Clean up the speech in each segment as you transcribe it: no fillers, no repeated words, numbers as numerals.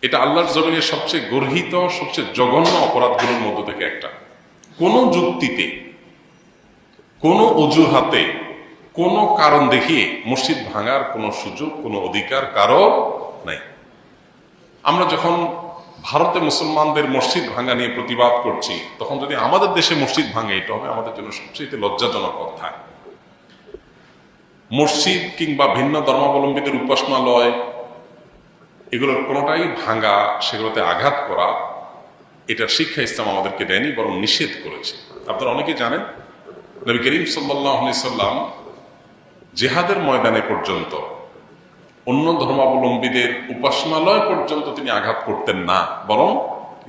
এটা আল্লাহর জমিনের সবচেয়ে গর্হিত, সবচেয়ে জঘন্য অপরাধগুলোর মধ্য থেকে একটা। কোন যুক্তিতে, কোন অজুহাতে, কোন কারণ দেখিয়ে মসজিদ ভাঙার কোন সুযোগ, কোন অধিকার কারো নাই। আমরা যখন ভারতে মুসলমানদের মসজিদ ভাঙা নিয়ে প্রতিবাদ করছি, তখন যদি আমাদের দেশে মসজিদ ভাঙে, এটা হবে আমাদের জন্য সবচেয়ে লজ্জাজনক অধ্যায়। মসজিদ কিংবা ভিন্ন ধর্মাবলম্বীদের উপাসনালয়, এগুলোর কোনোটাই ভাঙা, সেগুলোতে আঘাত করা, এটার শিক্ষা ইসলাম আমাদেরকে দেয়নি, বরং নিষেধ করেছে। আপনারা অনেকে জানেন, নবী করিম সাল্লাল্লাহু আলাইহি সাল্লাম জিহাদের ময়দানে পর্যন্ত অন্য ধর্মাবলম্বীদের উপাসনালয় পর্যন্ত তিনি আঘাত করতেন না, বরং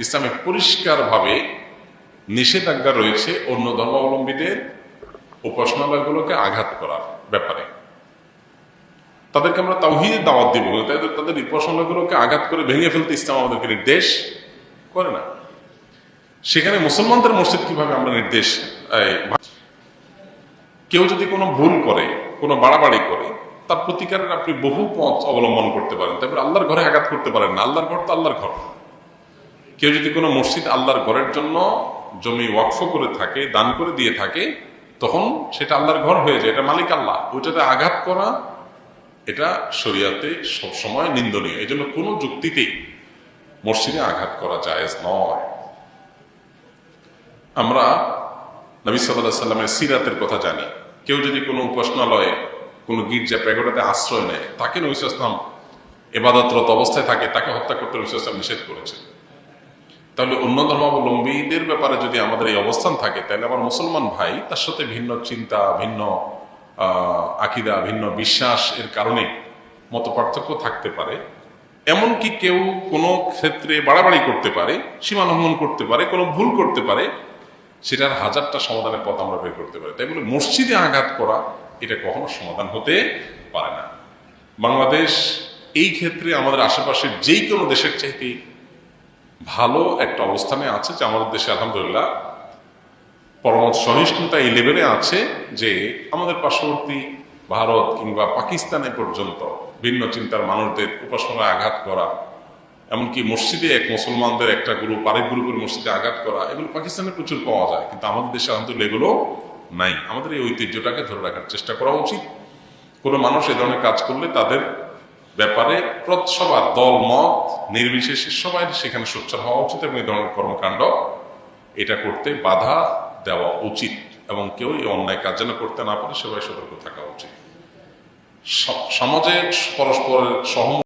ইসলামে পরিষ্কারভাবে নিষেধাজ্ঞা রয়েছে অন্য ধর্মাবলম্বীদের উপাসনালয়গুলোকে আঘাত করার ব্যাপারে। তাদেরকে আমরা তাওহীদের দাওয়াত দিব, তাদের উপাসনালয়গুলোকে আঘাত করে ভেঙে ফেলতে ইসলাম আমাদেরকে নির্দেশ করে না। সেখানে মুসলমানদের মসজিদ কিভাবে আমরা নির্দেশ, কেউ যদি কোনো ভুল করে, কোনো বাড়াবাড়ি করে, তার প্রতিকারের আপনি বহু পথ অবলম্বন করতে পারেন। তারপরে আল্লাহর ঘরে আঘাত করতে পারেন না, আল্লাহর ঘর তো আল্লাহর ঘর। কেউ যদি কোনো মসজিদ আল্লাহর ঘরের জন্য জমি ওয়াকফ করে থাকে, দান করে দিয়ে থাকে, তখন সেটা আল্লাহর ঘর হয়ে যায়, এটা মালিক আল্লাহ। ওইটাতে আঘাত করা, এটা শরিয়াতে সবসময় নিন্দনীয়। এই জন্য কোনো যুক্তিতেই মসজিদে আঘাত করা জায়েজ নয়। আমরা নবী সাল্লাল্লাহু আলাইহি সাল্লামের সিরাতের কথা জানি। কেউ যদি কোনো উপাসনালয়ে, কোনো গির্জা প্যাগোডাতে আশ্রয় নেয়, তাকে নবী সাল্লাল্লাহু আলাইহি সাল্লাম ইবাদতরত অবস্থায় থাকে, তাকে হত্যা করতে নবী সাল্লাল্লাহু আলাইহি সাল্লাম নিষেধ করেছেন। তাহলে অন্য ধর্মাবলম্বীদের ব্যাপারে যদি আমাদের এই অবস্থান থাকে, তাহলে আমার মুসলমান ভাই তার সাথে ভিন্ন চিন্তা, ভিন্ন আকীদা, ভিন্ন বিশ্বাস এর কারণে মত পার্থক্য থাকতে পারে। এমনকি কেউ কোনো ক্ষেত্রে বাড়াবাড়ি করতে পারে, সীমা লঙ্ঘন করতে পারে, কোনো ভুল করতে পারে, সেটার হাজারটা সমাধানের পথ আমরা বের করতে পারি। তাই বলে মসজিদে আঘাত করা, এটা কখনো সমাধান হতে পারে না। বাংলাদেশ এই ক্ষেত্রে আমাদের আশেপাশের যেই কোনো দেশের চাইতে ভালো একটা অবস্থানে আছে, যে আমাদের দেশে আলহামদুলিল্লাহ পরমত সহিষ্ণুতা এই লেভেলে আছে যে আমাদের পার্শ্ববর্তী ভারত কিংবা পাকিস্তানে পর্যন্ত ভিন্ন চিন্তার মানুষদের উপাসনায় আঘাত করা, এমনকি মসজিদে এক মুসলমানদের একটা গ্রুপ আরেক গ্রুপের মসজিদে আঘাত করা, এগুলো পাকিস্তানে প্রচুর পাওয়া যায়, কিন্তু আমাদের দেশে আলহামদুলিল্লাহ এগুলো নাই। আমাদের এই ঐতিহ্যটাকে ধরে রাখার চেষ্টা করা উচিত। কোনো মানুষ এ ধরনের কাজ করলে তাদের ব্যাপারে সবার দল মত নির্বিশেষে সবাই সেখানে সোচ্চার হওয়া উচিত, এবং এই ধরনের কর্মকাণ্ড এটা করতে বাধা দেওয়া উচিত, এবং কেউ এই অন্যায় কাজ যেন করতে না পারে সবাই সতর্ক থাকা উচিত। সমাজে পরস্পরের সহমত